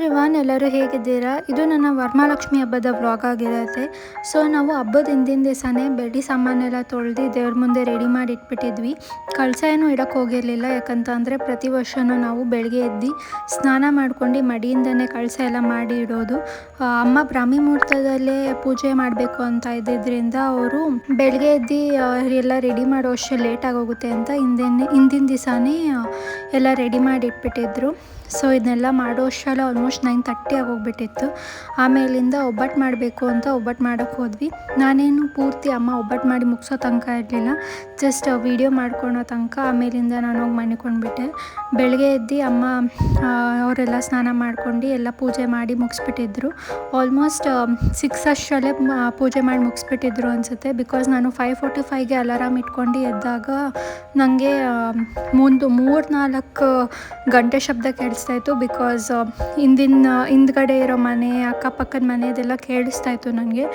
Everyone, ಎಲ್ಲರೂ ಹೇಗಿದ್ದೀರಾ? ಇದು ನನ್ನ ವರಮಹಾಲಕ್ಷ್ಮಿ ಹಬ್ಬದ ವ್ಲಾಗ್ ಆಗಿರುತ್ತೆ. ಸೊ ನಾವು ಹಬ್ಬದ ಹಿಂದಿನ ದಿವಸನೇ ಬೆಳ್ಳಿ ಸಾಮಾನೆಲ್ಲ ತೊಳೆದು ದೇವ್ರ ಮುಂದೆ ರೆಡಿ ಮಾಡಿ ಇಟ್ಬಿಟ್ಟಿದ್ವಿ. ಕಳಸ ಏನೂ ಇಡಕ್ಕೆ ಹೋಗಿರಲಿಲ್ಲ, ಯಾಕಂತಂದರೆ ಪ್ರತಿ ವರ್ಷವೂ ನಾವು ಬೆಳಗ್ಗೆ ಎದ್ದು ಸ್ನಾನ ಮಾಡ್ಕೊಂಡು ಮಡಿಯಿಂದನೇ ಕಳಸ ಎಲ್ಲ ಮಾಡಿ ಇಡೋದು. ಅಮ್ಮ ಬ್ರಾಹ್ಮಿ ಮುಹೂರ್ತದಲ್ಲೇ ಪೂಜೆ ಮಾಡಬೇಕು ಅಂತ ಇದ್ದಿದ್ದರಿಂದ ಅವರು ಬೆಳಗ್ಗೆ ಎದ್ದು ಎಲ್ಲ ರೆಡಿ ಮಾಡೋ ಅಷ್ಟು ಲೇಟ್ ಆಗೋಗುತ್ತೆ ಅಂತ ಹಿಂದಿನ ದಿವಸನೇ ಎಲ್ಲ ರೆಡಿ ಮಾಡಿ ಇಟ್ಬಿಟ್ಟಿದ್ರು. ಸೊ ಇದನ್ನೆಲ್ಲ ಮಾಡೋ ಅಷ್ಟರಲ್ಲಿ ಆಲ್ಮೋಸ್ಟ್ 9:30 ಆಗೋಗ್ಬಿಟ್ಟಿತ್ತು. ಆಮೇಲಿಂದ ಒಬ್ಬಟ್ಟು ಮಾಡಬೇಕು ಅಂತ ಒಬ್ಬಟ್ಟು ಮಾಡೋಕ್ಕೆ ಹೋದ್ವಿ. ನಾನೇನು ಪೂರ್ತಿ ಅಮ್ಮ ಒಬ್ಬಟ್ಟು ಮಾಡಿ ಮುಗಿಸೋ ತನಕ ಇರಲಿಲ್ಲ, ಜಸ್ಟ್ ವೀಡಿಯೋ ಮಾಡ್ಕೊಳೋ ತನಕ. ಆಮೇಲಿಂದ ನಾನು ಹೋಗಿ ಮನಿಕೊಂಡ್ಬಿಟ್ಟೆ. ಬೆಳಗ್ಗೆ ಎದ್ದು ಅಮ್ಮ ಅವರೆಲ್ಲ ಸ್ನಾನ ಮಾಡ್ಕೊಂಡು ಎಲ್ಲ ಪೂಜೆ ಮಾಡಿ ಮುಗಿಸ್ಬಿಟ್ಟಿದ್ರು. ಆಲ್ಮೋಸ್ಟ್ 6 ಅಷ್ಟರಲ್ಲೇ ಪೂಜೆ ಮಾಡಿ ಮುಗಿಸ್ಬಿಟ್ಟಿದ್ರು ಅನಿಸುತ್ತೆ. ಬಿಕಾಸ್ ನಾನು 5:45ಗೆ ಅಲಾರಾಮ್ ಇಟ್ಕೊಂಡು ಎದ್ದಾಗ ನನಗೆ ಮುಂದೆ 3-4 ಗಂಟೆ ಶಬ್ದ ಕೇಳಿಸ್ತಾಯಿತ್ತು. ಬಿಕಾಸ್ ಹಿಂದ್ಗಡೆ ಇರೋ ಮನೆ, ಅಕ್ಕಪಕ್ಕದ ಮನೆಯದೆಲ್ಲ ಕೇಳಿಸ್ತಾಯಿತ್ತು ನನಗೆ.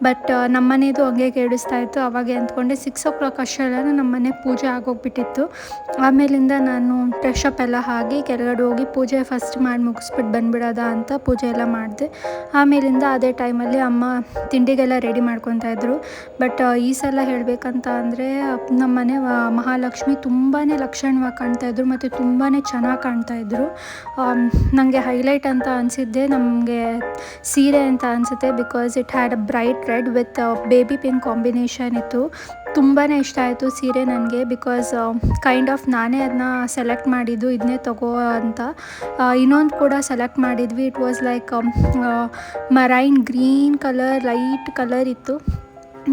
ಬಟ್ ನಮ್ಮ ಮನೆಯದು ಹಂಗೆ ಕೇಳಿಸ್ತಾಯಿತ್ತು. ಅವಾಗೆ ಅಂದ್ಕೊಂಡೆ 6 o'clock ಅಷ್ಟರಲ್ಲೇ ನಮ್ಮ ಮನೆ ಪೂಜೆ ಆಗೋಗ್ಬಿಟ್ಟಿತ್ತು. ಆಮೇಲಿಂದ ನಾನು ಫ್ರೆಶ್ ಅಪ್ ಎಲ್ಲ ಆಗಿ ಕೆಳಗಡೆ ಹೋಗಿ ಪೂಜೆ ಫಸ್ಟ್ ಮಾಡಿ ಮುಗಿಸ್ಬಿಟ್ಟು ಬಂದುಬಿಡೋದ ಅಂತ ಪೂಜೆ ಎಲ್ಲ ಮಾಡಿದೆ. ಆಮೇಲಿಂದ ಅದೇ ಟೈಮಲ್ಲಿ ಅಮ್ಮ ತಿಂಡಿಗೆಲ್ಲ ರೆಡಿ ಮಾಡ್ಕೊತಾಯಿದ್ರು. ಬಟ್ ಈ ಸಲ ಹೇಳಬೇಕಂತ ಅಂದರೆ ನಮ್ಮ ಮನೆ ಮಹಾಲಕ್ಷ್ಮಿ ತುಂಬಾ ಲಕ್ಷಣವಾಗಿ ಕಾಣ್ತಾಯಿದ್ರು ಮತ್ತು ತುಂಬಾ ಚೆನ್ನಾಗಿ ಕಾಣ್ತಾಯಿದ್ರು. ನನಗೆ ಹೈಲೈಟ್ ಅಂತ ಅನಿಸಿದ್ದೆ ನಮಗೆ ಸೀರೆ ಅಂತ ಅನಿಸುತ್ತೆ. Because it had a bright red with baby pink combination ಇತ್ತು. ತುಂಬಾ ಇಷ್ಟ ಆಯಿತು ಸೀರೆ ನನಗೆ. ಬಿಕಾಸ್ ಕೈಂಡ್ ಆಫ್ ನಾನೇ ಅದನ್ನ ಸೆಲೆಕ್ಟ್ ಮಾಡಿದ್ದು, ಇದನ್ನೇ ತಗೋ ಅಂತ. ಇನ್ನೊಂದು ಕೂಡ ಸೆಲೆಕ್ಟ್ ಮಾಡಿದ್ವಿ. It was like marine green colour, light colour ಇತ್ತು.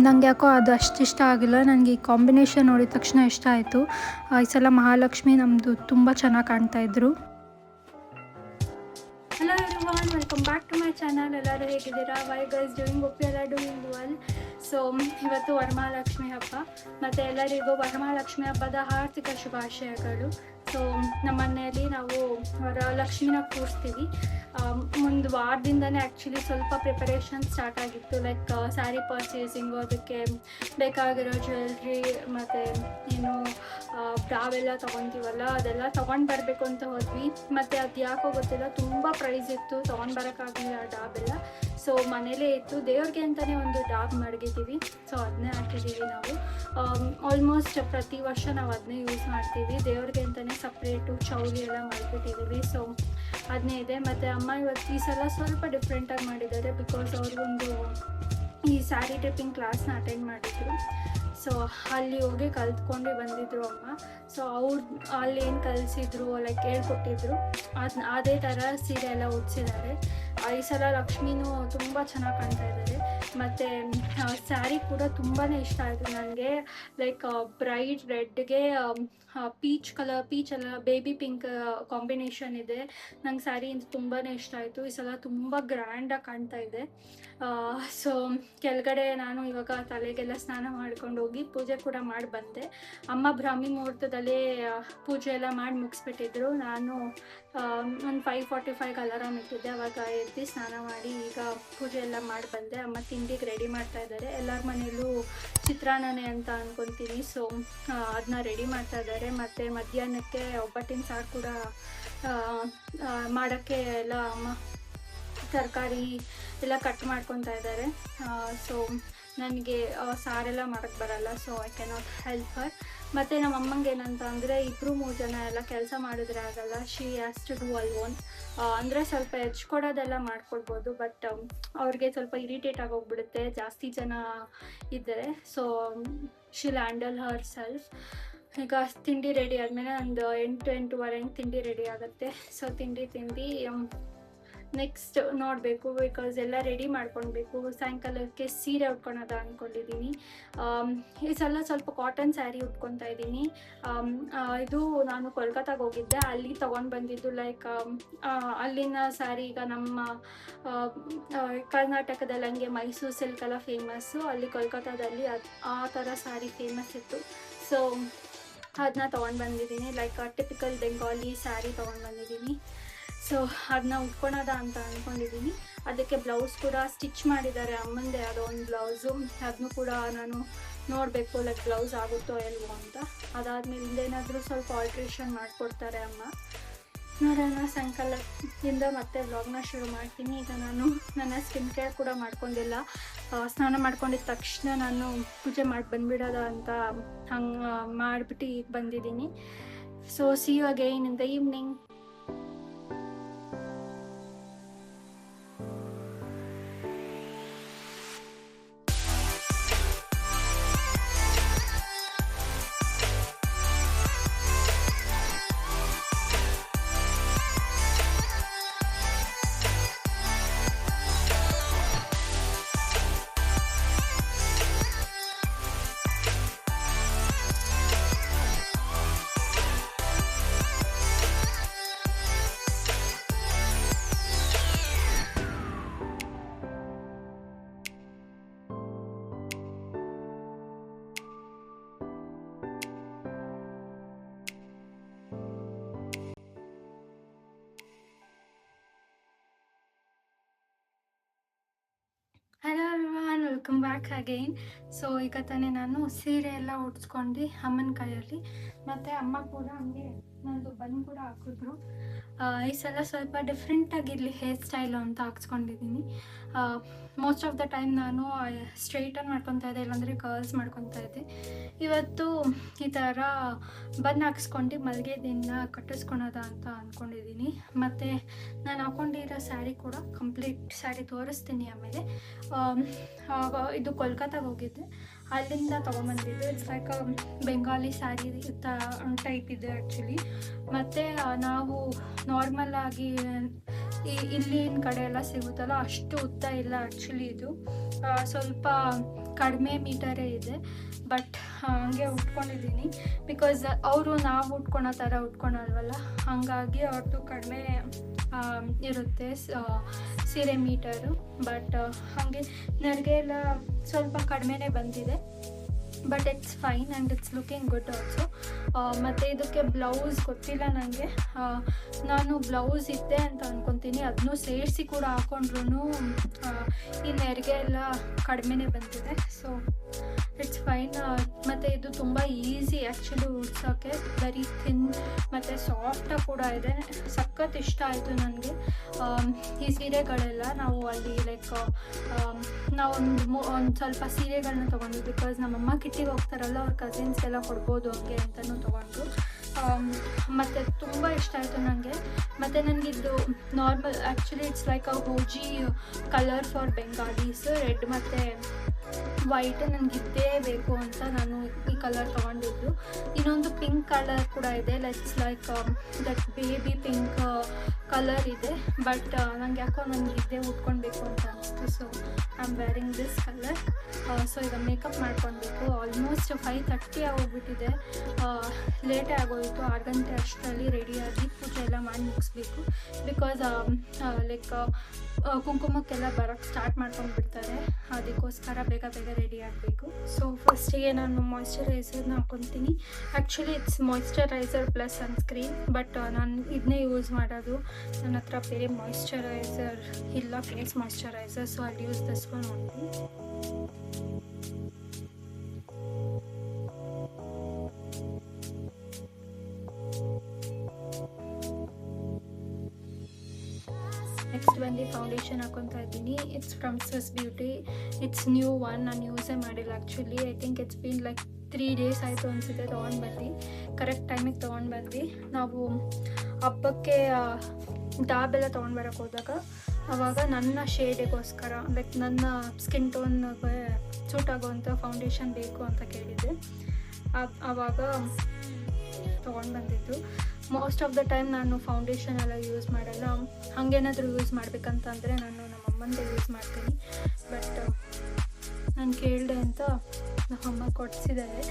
ನನಗೆ ಯಾಕೋ ಅದು ಅಷ್ಟು ಇಷ್ಟ ಆಗಿಲ್ಲ. ನನಗೆ ಈ ಕಾಂಬಿನೇಷನ್ ನೋಡಿದ ತಕ್ಷಣ ಇಷ್ಟ ಆಯಿತು. ಈ ಸಲ ಮಹಾಲಕ್ಷ್ಮಿ ನಮ್ಮದು ತುಂಬ ಚೆನ್ನಾಗಿ ಕಾಣ್ತಾಯಿದ್ರು. Hello everyone, welcome back to my channel. ಎಲ್ಲರೂ ಹೇಗಿದ್ದೀರಾ? Why guys doing? Hope you are doing well. So ಇವತ್ತು ವರಮಹಾಲಕ್ಷ್ಮಿ ಹಬ್ಬ, ಮತ್ತು ಎಲ್ಲರಿಗೂ ವರಮಹಾಲಕ್ಷ್ಮಿ ಹಬ್ಬದ ಆರ್ಥಿಕ ಶುಭಾಶಯಗಳು. ಸೊ ನಮ್ಮ ಮನೆಯಲ್ಲಿ ನಾವು ವರಲಕ್ಷ್ಮಿನ ಕೂರಿಸ್ತೀವಿ. ಒಂದು ವಾರದಿಂದನೇ ಆ್ಯಕ್ಚುಲಿ ಸ್ವಲ್ಪ ಪ್ರಿಪರೇಷನ್ ಸ್ಟಾರ್ಟ್ ಆಗಿತ್ತು. ಲೈಕ್ ಸ್ಯಾರಿ ಪರ್ಚೇಸಿಂಗು, ಅದಕ್ಕೆ ಬೇಕಾಗಿರೋ ಜ್ಯುವೆಲ್ರಿ ಮತ್ತು ಏನು ಬ್ರಾವೆಲ್ಲ ತೊಗೊತೀವಲ್ಲ ಅದೆಲ್ಲ ತೊಗೊಂಡು ಬರಬೇಕು ಅಂತ ಹೋದ್ವಿ. ಮತ್ತು ಅದು ಯಾಕೋ ಗೊತ್ತಿಲ್ಲ, ತುಂಬ ಪ್ರೈಸ್ ಇತ್ತು, ತೊಗೊಂಡು ಬರೋಕ್ಕಾಗಲಿಲ್ಲ ಆ ಡಾಬೆಲ್ಲ. ಸೊ ಮನೇಲೇ ಇತ್ತು. ದೇವ್ರಿಗೆ ಅಂತಲೇ ಒಂದು ಡಾಬ್ ಮಡಗಿದ್ದೀವಿ. ಸೊ ಅದನ್ನೇ ಹಾಕಿದ್ದೀವಿ ನಾವು. ಆಲ್ಮೋಸ್ಟ್ ಪ್ರತಿ ವರ್ಷ ನಾವು ಅದನ್ನೇ ಯೂಸ್ ಮಾಡ್ತೀವಿ. ದೇವ್ರಿಗೆ ಅಂತಲೇ ಸಪ್ರೇಟು ಚೌಲಿ ಎಲ್ಲ ಮಾಡಿಬಿಟ್ಟಿದ್ದೀವಿ. ಸೊ ಅದನ್ನೇ ಇದೆ. ಮತ್ತು ಅಮ್ಮ ಇವತ್ತು ಈ ಸಲ ಸ್ವಲ್ಪ ಡಿಫ್ರೆಂಟಾಗಿ ಮಾಡಿದ್ದಾರೆ. ಬಿಕಾಸ್ ಅವ್ರಿಗೊಂದು ಈ ಸ್ಯಾರಿ ಟ್ರಿಪ್ಪಿಂಗ್ ಕ್ಲಾಸ್ನ ಅಟೆಂಡ್ ಮಾಡಿದ್ರು. ಸೊ ಅಲ್ಲಿ ಹೋಗಿ ಕಲ್ತ್ಕೊಂಡು ಬಂದಿದ್ದರು ಅಮ್ಮ. ಸೊ ಅವ್ರು ಅಲ್ಲಿ ಏನು ಕಲಿಸಿದ್ರು, ಲೈಕ್ ಹೇಳ್ಕೊಟ್ಟಿದ್ರು, ಅದೇ ಥರ ಸೀರೆ ಎಲ್ಲ ಉಡ್ಸಿದ್ದಾರೆ. ಈ ಸಲ ಲಕ್ಷ್ಮಿನೂ ತುಂಬ ಚೆನ್ನಾಗಿ ಕಾಣ್ತಾ ಇದ್ದಾರೆ. ಮತ್ತು ಸ್ಯಾರಿ ಕೂಡ ತುಂಬಾ ಇಷ್ಟ ಆಯಿತು ನನಗೆ. ಲೈಕ್ ಬ್ರೈಟ್ ರೆಡ್ಗೆ ಪೀಚ್ ಅಲ್ಲ, ಬೇಬಿ ಪಿಂಕ್ ಕಾಂಬಿನೇಷನ್ ಇದೆ. ನಂಗೆ ಸ್ಯಾರಿ ತುಂಬಾ ಇಷ್ಟ ಆಯಿತು. ಈ ಸಲ ತುಂಬ ಗ್ರ್ಯಾಂಡಾಗಿ ಕಾಣ್ತಾ ಇದೆ. ಸೊ ಕೆಳಗಡೆ ನಾನು ಇವಾಗ ತಲೆಗೆಲ್ಲ ಸ್ನಾನ ಮಾಡ್ಕೊಂಡು ಹೋಗಿ ಪೂಜೆ ಕೂಡ ಮಾಡಿ ಬಂದೆ. ಅಮ್ಮ ಬ್ರಾಹ್ಮಿ ಮುಹೂರ್ತದಲ್ಲೇ ಪೂಜೆ ಎಲ್ಲ ಮಾಡಿ ಮುಗಿಸ್ಬಿಟ್ಟಿದ್ರು. ನಾನು ಒಂದು 5:45ಗೆ ಅಲಾರಾಮ್ ಇಟ್ಟಿದ್ದೆ. ಅವಾಗ ಎದ್ದು ಸ್ನಾನ ಮಾಡಿ ಈಗ ಪೂಜೆ ಎಲ್ಲ ಮಾಡಿ ಬಂದೆ. ಅಮ್ಮ ತಿಂಡಿಗೆ ರೆಡಿ ಮಾಡ್ತಾ ಇದ್ದಾರೆ. ಎಲ್ಲರ ಮನೆಯಲ್ಲೂ ಚಿತ್ರಾನ್ನನೇ ಅಂತ ಅಂದ್ಕೊತೀನಿ. ಸೊ ಅದನ್ನ ರೆಡಿ ಮಾಡ್ತಾ ಇದ್ದಾರೆ. ಮತ್ತು ಮಧ್ಯಾಹ್ನಕ್ಕೆ ಒಬ್ಬಟ್ಟಿನ ಸಾರು ಕೂಡ ಮಾಡೋಕ್ಕೆ ಎಲ್ಲ ಅಮ್ಮ ತರಕಾರಿ ಎಲ್ಲ ಕಟ್ ಮಾಡ್ಕೊತಾ ಇದ್ದಾರೆ. ಸೊ ನನಗೆ ಸಾರೆಲ್ಲ ಮಾಡೋಕ್ಕೆ ಬರಲ್ಲ. So I cannot help her. ಮತ್ತು ನಮ್ಮ ಅಮ್ಮಂಗೆ ಏನಂತ ಅಂದರೆ 2-3 ಜನ ಎಲ್ಲ ಕೆಲಸ ಮಾಡಿದ್ರೆ ಆಗಲ್ಲ. She has to do alone. ಅಂದರೆ ಸ್ವಲ್ಪ ಹೆಚ್ಕೊಡೋದೆಲ್ಲ ಮಾಡ್ಕೊಡ್ಬೋದು, ಬಟ್ ಅವ್ರಿಗೆ ಸ್ವಲ್ಪ ಇರಿಟೇಟ್ ಆಗೋಗ್ಬಿಡುತ್ತೆ ಜಾಸ್ತಿ ಜನ ಇದ್ದರೆ. ಸೊ ಶಿಲ್ ಹ್ಯಾಂಡಲ್ ಹರ್ ಸೆಲ್ಫ್. ಈಗ ತಿಂಡಿ ರೆಡಿ ಆದಮೇಲೆ ಒಂದು 8-8:15 ತಿಂಡಿ ರೆಡಿ ಆಗುತ್ತೆ. ಸೊ ತಿಂಡಿ ನೆಕ್ಸ್ಟ್ ನೋಡಬೇಕು. ಬಿಕಾಸ್ ಎಲ್ಲ ರೆಡಿ ಮಾಡ್ಕೊಳ್ಬೇಕು. ಸಾಯಂಕಾಲಕ್ಕೆ ಸೀರೆ ಉಟ್ಕೊಳೋದ ಅಂದ್ಕೊಂಡಿದ್ದೀನಿ. ಈ ಸಲ ಸ್ವಲ್ಪ ಕಾಟನ್ ಸ್ಯಾರಿ ಉಟ್ಕೊತಾ ಇದ್ದೀನಿ. ಇದು ನಾನು ಕೋಲ್ಕತ್ತಾಗೆ ಹೋಗಿದ್ದೆ, ಅಲ್ಲಿ ತೊಗೊಂಡು ಬಂದಿದ್ದು. ಲೈಕ್ ಅಲ್ಲಿನ ಸ್ಯಾರಿ ಈಗ ನಮ್ಮ ಕರ್ನಾಟಕದಲ್ಲಿ ಹಂಗೆ ಮೈಸೂರು ಸಿಲ್ಕ್ ಎಲ್ಲ ಫೇಮಸ್ಸು. ಅಲ್ಲಿ ಕೋಲ್ಕತ್ತಾದಲ್ಲಿ ಆ ಥರ ಸ್ಯಾರಿ ಫೇಮಸ್ ಇತ್ತು. ಸೊ ಅದನ್ನ ತೊಗೊಂಡು ಬಂದಿದ್ದೀನಿ. ಲೈಕ್ ಟಿಪಿಕಲ್ ಬೆಂಗಾಲಿ ಸ್ಯಾರಿ ತೊಗೊಂಡು ಬಂದಿದ್ದೀನಿ. ಸೊ ಅದನ್ನ ಉಟ್ಕೊಳೋದ ಅಂತ ಅಂದ್ಕೊಂಡಿದ್ದೀನಿ. ಅದಕ್ಕೆ ಬ್ಲೌಸ್ ಕೂಡ ಸ್ಟಿಚ್ ಮಾಡಿದ್ದಾರೆ ಅಮ್ಮಂದೇ ಯಾವುದೋ ಒಂದು ಬ್ಲೌಸು. ಅದನ್ನು ಕೂಡ ನಾನು ನೋಡಬೇಕು, ಲೈಕ್ ಬ್ಲೌಸ್ ಆಗುತ್ತೋ ಎಲ್ವೋ ಅಂತ. ಅದಾದಮೇಲೆ ಏನಾದರೂ ಸ್ವಲ್ಪ ಆಲ್ಟ್ರೇಷನ್ ಮಾಡಿಕೊಡ್ತಾರೆ ಅಮ್ಮ. ನೋಡೋಣ, ಸಾಯಂಕಾಲದಿಂದ ಮತ್ತೆ ವ್ಲಾಗ್ನ ಶುರು ಮಾಡ್ತೀನಿ. ಈಗ ನಾನು ನನ್ನ ಸ್ಕಿನ್ ಕೇರ್ ಕೂಡ ಮಾಡ್ಕೊಂಡಿಲ್ಲ. ಸ್ನಾನ ಮಾಡ್ಕೊಂಡಿದ್ದ ತಕ್ಷಣ ನಾನು ಪೂಜೆ ಮಾಡಿ ಬಂದುಬಿಡೋದ ಅಂತ ಹಂಗೆ ಮಾಡಿಬಿಟ್ಟು ಈಗ ಬಂದಿದ್ದೀನಿ. So see you again in the evening. Hello everyone, welcome back again. ಸೊ ಈಗ ತಾನೇ ನಾನು ಸೀರೆ ಎಲ್ಲ ಉಡ್ಸ್ಕೊಂಡು ಅಮ್ಮನ ಕೈಯಲ್ಲಿ, ಮತ್ತು ಅಮ್ಮ ಕೂಡ ಹಂಗೆ ನಂದು ಬನ್ ಕೂಡ ಹಾಕಿದ್ರು. ಈ ಸಲ ಸ್ವಲ್ಪ ಡಿಫ್ರೆಂಟಾಗಿರಲಿ ಹೇರ್ ಸ್ಟೈಲು ಅಂತ ಹಾಕ್ಸ್ಕೊಂಡಿದ್ದೀನಿ. ಮೋಸ್ಟ್ ಆಫ್ ದ ಟೈಮ್ ನಾನು ಸ್ಟ್ರೈಟನ್ ಮಾಡ್ಕೊತಾ ಇದ್ದೆ, ಇಲ್ಲಾಂದರೆ ಕರ್ಲ್ಸ್ ಮಾಡ್ಕೊತಾ ಇದ್ದೆ. ಇವತ್ತು ಈ ಥರ ಬನ್ ಹಾಕ್ಸ್ಕೊಂಡು ಮಲ್ಲಿಗೆ ದಿನ ಕಟ್ಟಿಸ್ಕೊಳೋದ ಅಂತ ಅಂದ್ಕೊಂಡಿದ್ದೀನಿ. ಮತ್ತು ನಾನು ಹಾಕ್ಕೊಂಡಿರೋ ಸ್ಯಾರಿ ಕೂಡ ಕಂಪ್ಲೀಟ್ ಸ್ಯಾರಿ ತೋರಿಸ್ತೀನಿ ಆಮೇಲೆ. ಇದು ಕೋಲ್ಕತ್ತಾಗೆ ಹೋಗಿದ್ದೆ, ಅಲ್ಲಿಂದ ತೊಗೊಂಬಂದಿದ್ದು. It's like Bengali sari type ಇದೆ ಆ್ಯಕ್ಚುಲಿ. ಮತ್ತು ನಾವು ನಾರ್ಮಲಾಗಿ ಇಲ್ಲಿನ ಕಡೆ ಎಲ್ಲ ಸಿಗುತ್ತಲ್ಲ ಅಷ್ಟು ಉದ್ದ ಇಲ್ಲ ಆ್ಯಕ್ಚುಲಿ. ಇದು ಸ್ವಲ್ಪ ಕಡಿಮೆ ಮೀಟರೇ ಇದೆ, ಬಟ್ ಹಂಗೆ ಉಟ್ಕೊಂಡಿದ್ದೀನಿ. ಬಿಕಾಸ್ ಅವರು ನಾವು ಉಟ್ಕೊಳೋ ಥರ ಉಟ್ಕೊಳಲ್ವಲ್ಲ, ಹಾಗಾಗಿ ಅವ್ರದ್ದು ಕಡಿಮೆ ಇರುತ್ತೆ ಸೀರೆ ಮೀಟರು. ಬಟ್ ಹಾಗೆ ನನಗೆ ಎಲ್ಲ ಸ್ವಲ್ಪ ಕಡಿಮೆನೇ ಬಂದಿದೆ, but it's fine and it's looking good also. ಮತ್ತು ಇದಕ್ಕೆ ಬ್ಲೌಸ್ ಗೊತ್ತಿಲ್ಲ ನನಗೆ, ನಾನು ಬ್ಲೌಸ್ ಇದ್ದೆ ಅಂತ ಅಂದ್ಕೊತೀನಿ. ಅದನ್ನೂ ಸೇರಿಸಿ ಕೂಡ ಹಾಕ್ಕೊಂಡ್ರೂ ಈ ನೆರಿಗೆ ಎಲ್ಲ ಕಡಿಮೆನೇ ಬಂದಿದೆ. So it's fine. ಮತ್ತು ಇದು ತುಂಬ ಈಸಿ ಆ್ಯಕ್ಚುಲಿ ಉಡ್ಸೋಕ್ಕೆ, ವೆರಿ ಥಿನ್ ಮತ್ತು ಸಾಫ್ಟಾಗಿ ಕೂಡ ಇದೆ. ಸಖತ್ ಇಷ್ಟ ಆಯಿತು ನನಗೆ ಈ ಸೀರೆಗಳೆಲ್ಲ. ನಾವು ಅಲ್ಲಿ ಲೈಕ್ ನಾವು ಒಂದು ಸ್ವಲ್ಪ ಸೀರೆಗಳನ್ನ ತೊಗೊಂಡು, ಬಿಕಾಸ್ ನಮ್ಮಮ್ಮ ಕಿಟ್ಟಿಗೆ ಹೋಗ್ತಾರಲ್ಲ, ಅವ್ರ ಕಸಿನ್ಸ್ಗೆಲ್ಲ ಕೊಡ್ಬೋದು ಹಂಗೆ ಅಂತಲೂ ತೊಗೊಂಡ್ರು. ಮತ್ತು ತುಂಬ ಇಷ್ಟ ಆಯಿತು ನನಗೆ. ಮತ್ತು ನನಗಿದ್ದು normal actually it's like a ಹೋಜಿ ಕಲರ್ ಫಾರ್ ಬೆಂಗಾಲೀಸ್, ರೆಡ್ ಮತ್ತು ವೈಟ್ ನನಗಿದ್ದೇ ಬೇಕು ಅಂತ ನಾನು ಈ ಕಲರ್ ತೊಗೊಂಡಿದ್ದು. ಇನ್ನೊಂದು ಪಿಂಕ್ ಕಲರ್ ಕೂಡ ಇದೆ, it's like that baby pink colour ಇದೆ. ಬಟ್ ನನಗೆ ಯಾಕೋ ನನಗೆ ಇದ್ದೇ ಉಟ್ಕೊಳ್ಬೇಕು ಅಂತ ಅನಿಸ್ತು. So I am wearing this colour. So ಈಗ ಮೇಕಪ್ ಮಾಡ್ಕೊಳ್ಬೇಕು. ಆಲ್ಮೋಸ್ಟ್ 5:30 ಆಗೋಗ್ಬಿಟ್ಟಿದೆ, ಲೇಟೇ ಆಗೋಯಿತು. 6 ಗಂಟೆ ಅಷ್ಟರಲ್ಲಿ ರೆಡಿಯಾಗಿ ಪೂಜೆ ಎಲ್ಲ ಮಾಡಿ ಮುಗಿಸ್ಬೇಕು. ಬಿಕಾಸ್ ಲೈಕ್ ಕುಂಕುಮಕ್ಕೆಲ್ಲ ಬರೋಕ್ಕೆ ಸ್ಟಾರ್ಟ್ ಮಾಡ್ಕೊಂಡು ಬಿಡ್ತಾರೆ, ಅದಕ್ಕೋಸ್ಕರ ಬೇಗ ಬೇಗ ರೆಡಿ ಆಗಬೇಕು. ಸೊ ಫಸ್ಟಿಗೆ ನಾನು ಮಾಯ್ಶ್ಚರೈಸರ್ನ ಹಾಕ್ಕೊತೀನಿ. Actually it's moisturiser plus sunscreen, but ನಾನು ಇದನ್ನೇ ಯೂಸ್ ಮಾಡೋದು. ನನ್ನ ಹತ್ರ ಬೇರೆ ಮಾಯ್ಶ್ಚರೈಸರ್ ಇಲ್ಲ, ಫೇಸ್ ಮಾಯ್ಶ್ಚರೈಸರ್. ಸೊ ಅಲ್ಲಿ use this one only. Next ಬಂದು ಫೌಂಡೇಶನ್ ಹಾಕ್ಕೊತಾ ಇದ್ದೀನಿ. It's from Swiss Beauty. It's new one, ನಾನು ಯೂಸೇ ಮಾಡಿಲ್ಲ actually. I think it's been like 3 days ಆಯಿತು ಅನಿಸುತ್ತೆ ತೊಗೊಂಡು ಬಂದು. ಕರೆಕ್ಟ್ ಟೈಮಿಗೆ ತೊಗೊಂಡು ಬಂದು ನಾವು ಹಬ್ಬಕ್ಕೆ ಡಾಬೆಲ್ಲ ತೊಗೊಂಡು ಬರೋಕ್ಕೆ ಹೋದಾಗ, ಆವಾಗ ನನ್ನ ಶೇಡಿಗೋಸ್ಕರ ಲೈಕ್ ನನ್ನ ಸ್ಕಿನ್ ಟೋನ್ಗೆ ಸೂಟ್ ಆಗೋವಂಥ ಫೌಂಡೇಶನ್ ಬೇಕು ಅಂತ ಕೇಳಿದ್ದೆ. ಆವಾಗ ತೊಗೊಂಡು ಬಂದಿದ್ದು. ಮೋಸ್ಟ್ ಆಫ್ ದ ಟೈಮ್ ನಾನು ಫೌಂಡೇಶನ್ ಎಲ್ಲ ಯೂಸ್ ಮಾಡಲ್ಲ. ಹಾಗೇನಾದರೂ ಯೂಸ್ ಮಾಡಬೇಕಂತಂದರೆ ನಾನು ನಮ್ಮಮ್ಮಂದೇ ಯೂಸ್ ಮಾಡ್ತೀನಿ. ಬಟ್ ನಾನು ಕೇಳಿದೆ ಅಂತ ನಮ್ಮಮ್ಮ ಕೊಡಿಸಿದ್ದಾರೆ.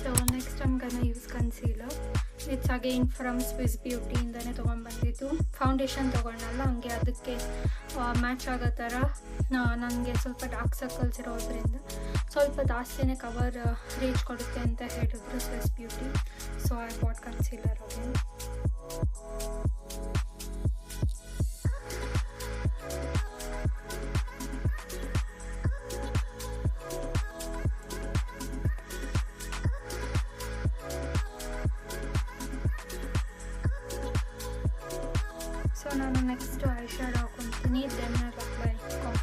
So next I'm gonna use concealer. It's again from Swiss ಬ್ಯೂಟಿಯಿಂದನೇ ತೊಗೊಂಡ್ಬಂದಿದ್ದು. ಫೌಂಡೇಶನ್ ತೊಗೊಂಡಲ್ಲ, ಹಂಗೆ ಅದಕ್ಕೆ ಮ್ಯಾಚ್ ಆಗೋ ಥರ ನನಗೆ ಸ್ವಲ್ಪ ಡಾರ್ಕ್ ಸರ್ಕಲ್ಸ್ ಇರೋದ್ರಿಂದ ಸ್ವಲ್ಪ ಜಾಸ್ತಿನೇ ಕವರ್ ರೀಚ್ ಕೊಡುತ್ತೆ ಅಂತ ಹೇಳಿದ್ರು Swiss beauty. So I bought concealer again.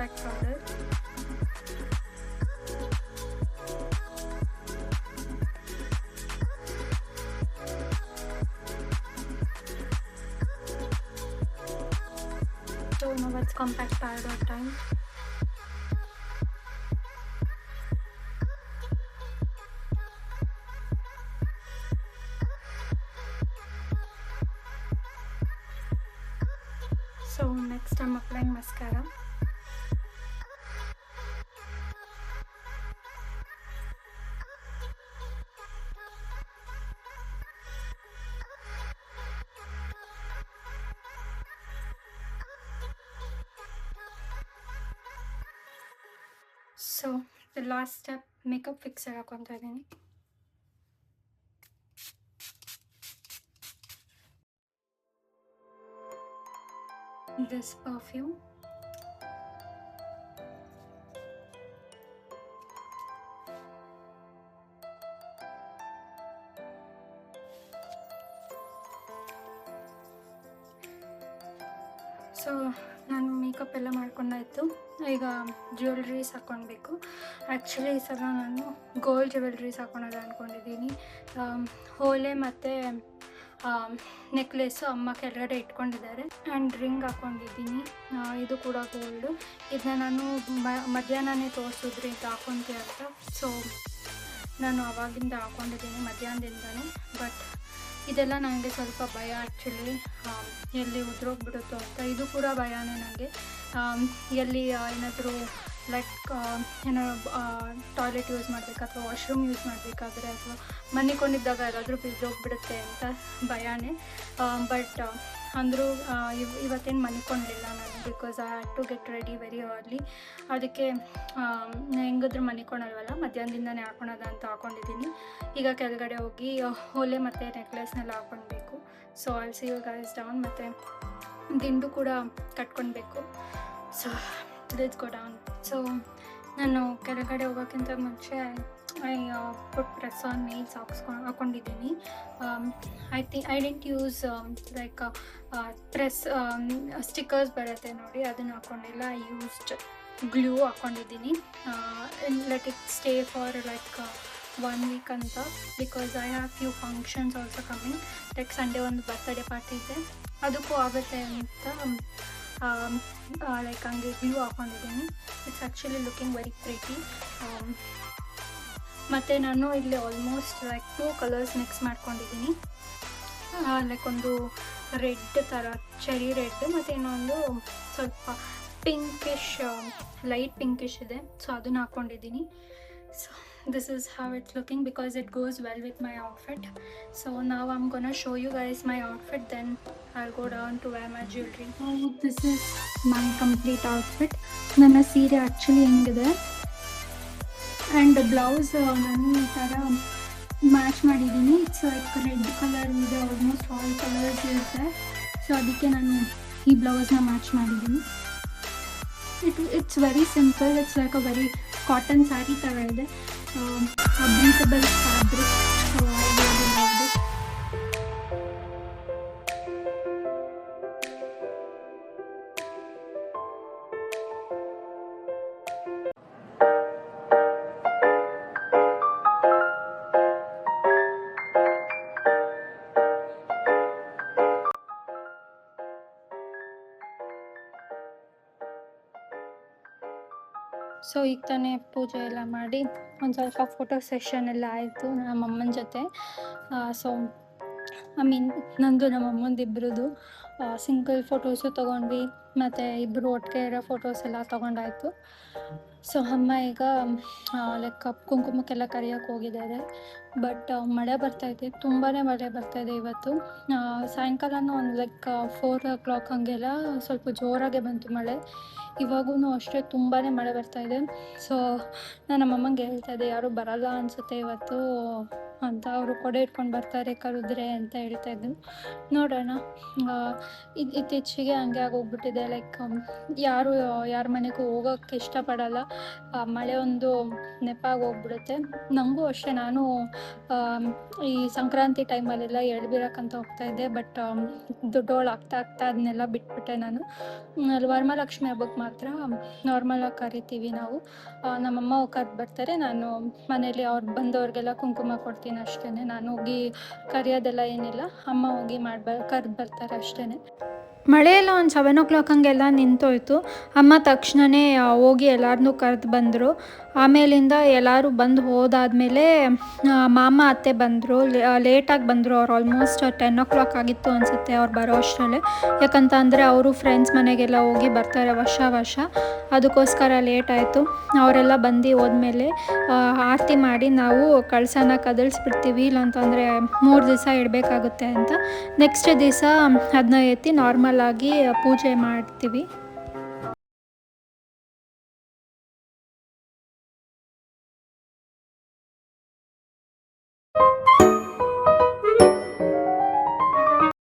Compact powder. So now it's compact powder time. So next I'm applying mascara. So the last step, makeup fixer ಹಾಕೊಂತಾ ಇದ್ದೀನಿ. This perfume. ಸೊ ನಾನು makeup ಎಲ್ಲ ಮಾಡ್ಕೊಂಡಾಯಿತು. ಈಗ jewelleries ಹಾಕ್ಕೊಳ್ಬೇಕು. Actually ಈ ಸಲ ನಾನು gold jewelleries ಹಾಕ್ಕೊಳೋದು ಅಂದ್ಕೊಂಡಿದ್ದೀನಿ. ಓಲೆ ಮತ್ತು ನೆಕ್ಲೆಸ್ಸು ಅಮ್ಮ ಕೆಳಗಡೆ ಇಟ್ಕೊಂಡಿದ್ದಾರೆ. ಆ್ಯಂಡ್ ರಿಂಗ್ ಹಾಕ್ಕೊಂಡಿದ್ದೀನಿ, ಇದು ಕೂಡ ಗೋಲ್ಡು. ಇದನ್ನ ನಾನು ಮಧ್ಯಾಹ್ನನೇ ತೋರಿಸಿದ್ರಿ ಇದು ಹಾಕ್ಕೊಂತೀವಿ ಅಂತ. ಸೊ ನಾನು ಆವಾಗಿಂದ ಹಾಕ್ಕೊಂಡಿದ್ದೀನಿ ಮಧ್ಯಾಹ್ನದಿಂದನೇ. ಬಟ್ ಇದೆಲ್ಲ ನನಗೆ ಸ್ವಲ್ಪ ಭಯ ಆ್ಯಕ್ಚುಲಿ, ಎಲ್ಲಿ ಉದ್ರೋಗ್ಬಿಡುತ್ತೋ ಅಂತ. ಇದು ಕೂಡ ಭಯನೇ ನನಗೆ. ಎಲ್ಲಿ ಏನಾದರೂ ಲೈಕ್ ಏನೋ ಟಾಯ್ಲೆಟ್ ಯೂಸ್ ಮಾಡಬೇಕು ಅಥವಾ ವಾಶ್ರೂಮ್ ಯೂಸ್ ಮಾಡಬೇಕಾದ್ರೆ ಅಥವಾ ಮನಿಕೊಂಡಿದ್ದಾಗ ಎಲ್ಲಾದರೂ ಬಿದ್ದೋಗ್ಬಿಡುತ್ತೆ ಅಂತ ಭಯನೇ. ಬಟ್ ಅಂದರೂ ಇವತ್ತೇನು ಮನಿಕೊಂಡಿಲ್ಲ ನಾನು, because I had to get ready very early. ಅದಕ್ಕೆ ಹೆಂಗಿದ್ರು ಮನಿಕೊಳಲ್ವಲ್ಲ, ಮಧ್ಯಾಹ್ನದಿಂದನೇ ಹಾಕೊಳೋದ ಅಂತ ಹಾಕ್ಕೊಂಡಿದ್ದೀನಿ. ಈಗ ಕೆಳಗಡೆ ಹೋಗಿ ಓಲೆ ಮತ್ತು ನೆಕ್ಲೆಸ್ನೆಲ್ಲ ಹಾಕ್ಕೊಳ್ಬೇಕು. So I'll see you guys down. ಮತ್ತು ದಿಂಡು ಕೂಡ ಕಟ್ಕೊಳ್ಬೇಕು. So let's go down. So ನಾನು ಕೆಳಗಡೆ ಹೋಗೋಕ್ಕಿಂತ ಮುಂಚೆ ಪುಟ್ ಪ್ರೆಸ್ ಆನ್ ನೇಲ್ಸ್ ಹಾಕ್ಕೊಂಡಿದ್ದೀನಿ. I didn't use like press stickers ಬರುತ್ತೆ ನೋಡಿ, ಅದನ್ನು ಹಾಕ್ಕೊಂಡಿಲ್ಲ. ಐ ಯೂಸ್ಡ್ ಗ್ಲೂ ಹಾಕ್ಕೊಂಡಿದ್ದೀನಿ. Let it stay for like 1 week ಅಂತ, because I have few functions also coming. Like Sunday ಒಂದು ಬರ್ತ್ಡೇ ಪಾರ್ಟಿ ಇದೆ, ಅದಕ್ಕೂ ಆಗುತ್ತೆ ಅಂತ ಲೈಕ್ ಹಂಗೆ ಗ್ಲೂ ಹಾಕ್ಕೊಂಡಿದ್ದೀನಿ. It's actually looking very pretty. ಮತ್ತು ನಾನು ಇಲ್ಲಿ ಆಲ್ಮೋಸ್ಟ್ ಲೈಕ್ 2 ಕಲರ್ಸ್ ಮಿಕ್ಸ್ ಮಾಡ್ಕೊಂಡಿದ್ದೀನಿ. ಲೈಕ್ ಒಂದು ರೆಡ್ ಥರ ಚೆರಿ ರೆಡ್, ಮತ್ತು ಇನ್ನೊಂದು ಸ್ವಲ್ಪ ಪಿಂಕಿಶ್, ಲೈಟ್ ಪಿಂಕಿಶ್ ಇದೆ. ಸೊ ಅದನ್ನು ಹಾಕ್ಕೊಂಡಿದ್ದೀನಿ. So this is how it's looking because it goes well with my outfit. So now I'm gonna show you guys my outfit, then I'll go down to wear my jewelry. So this is my complete outfit. ನನ್ನ ಸೀರೆ actually ಹೆಂಗಿದೆ, and blouse ನಾನು ಈ ಥರ match ಮಾಡಿದ್ದೀನಿ. It's like red colour ಇದೆ, almost all colours ಇರುತ್ತೆ. So ಅದಕ್ಕೆ ನಾನು ಈ ಬ್ಲೌಸ್ನ ಮ್ಯಾಚ್ ಮಾಡಿದ್ದೀನಿ. It's very simple. It's like a very cotton sari ಥರ ಇದೆ, breathable fabric. So I really love this. So ಈಗ ತಾನೇ ಪೂಜೆ ಎಲ್ಲ ಮಾಡಿ ಒಂದು ಸ್ವಲ್ಪ ಫೋಟೋ ಸೆಷನ್ ಎಲ್ಲ ಆಯಿತು ನಮ್ಮಮ್ಮನ ಜೊತೆ. ಸೊ ಐ ಮೀನ್ ನಂದು ನಮ್ಮಮ್ಮಂದು ಇಬ್ಬರದು ಸಿಂಗಲ್ ಫೋಟೋಸು ತೊಗೊಂಡ್ವಿ, ಮತ್ತು ಇಬ್ಬರು ಒಟ್ಟಿಗೆ ಇರೋ ಫೋಟೋಸ್ ಎಲ್ಲ ತೊಗೊಂಡಾಯಿತು. ಸೊ ಅಮ್ಮ ಈಗ ಲೈಕ್ ಕುಂಕುಮಕ್ಕೆಲ್ಲ ಕರಿಯೋಕ್ಕೆ ಹೋಗಿದ್ದಾರೆ. ಬಟ್ ಮಳೆ ಬರ್ತಾಯಿದೆ, ತುಂಬಾ ಮಳೆ ಬರ್ತಾಯಿದೆ ಇವತ್ತು. ಸಾಯಂಕಾಲನೂ ಒಂದು ಲೈಕ್ 4 o'clock ಹಾಗೆಲ್ಲ ಸ್ವಲ್ಪ ಜೋರಾಗೆ ಬಂತು ಮಳೆ. ಇವಾಗೂ ಅಷ್ಟೇ ತುಂಬಾ ಮಳೆ ಬರ್ತಾಯಿದೆ. ಸೊ ನಾನು ನಮ್ಮಮ್ಮಂಗೆ ಹೇಳ್ತಾಯಿದ್ದೆ, ಯಾರೂ ಬರಲ್ಲ ಅನಿಸುತ್ತೆ ಇವತ್ತು ಅಂತ. ಅವರು ಕೊಡೆ ಇಟ್ಕೊಂಡು ಬರ್ತಾರೆ ಕರೆದ್ರೆ ಅಂತ ಹೇಳ್ತಾ ಇದ್ರು. ನೋಡೋಣ. ಇತ್ತೀಚೆಗೆ ಹಂಗೆ ಆಗೋಗ್ಬಿಟ್ಟಿದೆ. ಲೈಕ್ ಯಾರು ಯಾರ ಮನೆಗೂ ಹೋಗೋಕ್ಕೆ ಇಷ್ಟಪಡಲ್ಲ. ಮಳೆ ಒಂದು ನೆಪ ಆಗೋಗ್ಬಿಡುತ್ತೆ. ನನಗೂ ಅಷ್ಟೇ, ನಾನು ಈ ಸಂಕ್ರಾಂತಿ ಟೈಮಲ್ಲೆಲ್ಲ ಎಳ್ಬೀರಕ್ಕಂತ ಹೋಗ್ತಾಯಿದ್ದೆ. ಬಟ್ ದೊಡ್ಡೋಳು ಆಗ್ತಾ ಅದನ್ನೆಲ್ಲ ಬಿಟ್ಬಿಟ್ಟೆ ನಾನು. ಅಲ್ಲಿ ವರಮಹಾಲಕ್ಷ್ಮಿ ಹಬ್ಬಕ್ಕೆ ಮಾತ್ರ ನಾರ್ಮಲಾಗಿ ಕರಿತೀವಿ ನಾವು. ನಮ್ಮಮ್ಮ ಕರೆದು ಬರ್ತಾರೆ, ನಾನು ಮನೇಲಿ ಅವ್ರು ಬಂದವ್ರಿಗೆಲ್ಲ ಕುಂಕುಮ ಕೊಡ್ತೀನಿ ಅಷ್ಟೇ. ನಾನು ಹೋಗಿ ಕರೆಯೋದೆಲ್ಲ ಏನಿಲ್ಲ, ಅಮ್ಮ ಹೋಗಿ ಕರೆದು ಬರ್ತಾರೆ ಅಷ್ಟೇ. ಮಳೆಯೆಲ್ಲ ಒಂದು 7 ಹಂಗೆಲ್ಲ ನಿಂತೋಯ್ತು. ಅಮ್ಮ ತಕ್ಷಣವೇ ಹೋಗಿ ಎಲ್ಲರನ್ನೂ ಕರೆದು ಬಂದರು. ಆಮೇಲಿಂದ ಎಲ್ಲರೂ ಬಂದು ಹೋದಾದಮೇಲೆ ಮಾಮ ಅತ್ತೆ ಬಂದರು. ಲೇಟಾಗಿ ಬಂದರು. ಅವ್ರು ಆಲ್ಮೋಸ್ಟ್ 10 ಆಗಿತ್ತು ಅನಿಸುತ್ತೆ ಅವ್ರು ಬರೋ ಅಷ್ಟರಲ್ಲೇ. ಯಾಕಂತ ಅಂದರೆ ಅವರು ಫ್ರೆಂಡ್ಸ್ ಮನೆಗೆಲ್ಲ ಹೋಗಿ ಬರ್ತಾರೆ ವರ್ಷ. ಅದಕ್ಕೋಸ್ಕರ ಲೇಟ್ ಆಯಿತು. ಅವರೆಲ್ಲ ಬಂದು ಹೋದ್ಮೇಲೆ ಆರತಿ ಮಾಡಿ ನಾವು ಕಳಸನ ಕದಲಿಸ್ಬಿಡ್ತೀವಿ. ಇಲ್ಲಾಂತಂದರೆ 3 ದಿವಸ ಇಡಬೇಕಾಗುತ್ತೆ ಅಂತ. ನೆಕ್ಸ್ಟ್ ದಿವಸ ಅದನ್ನ ಎತ್ತಿ ನಾರ್ಮಲಾಗಿ ಪೂಜೆ ಮಾಡ್ತೀವಿ.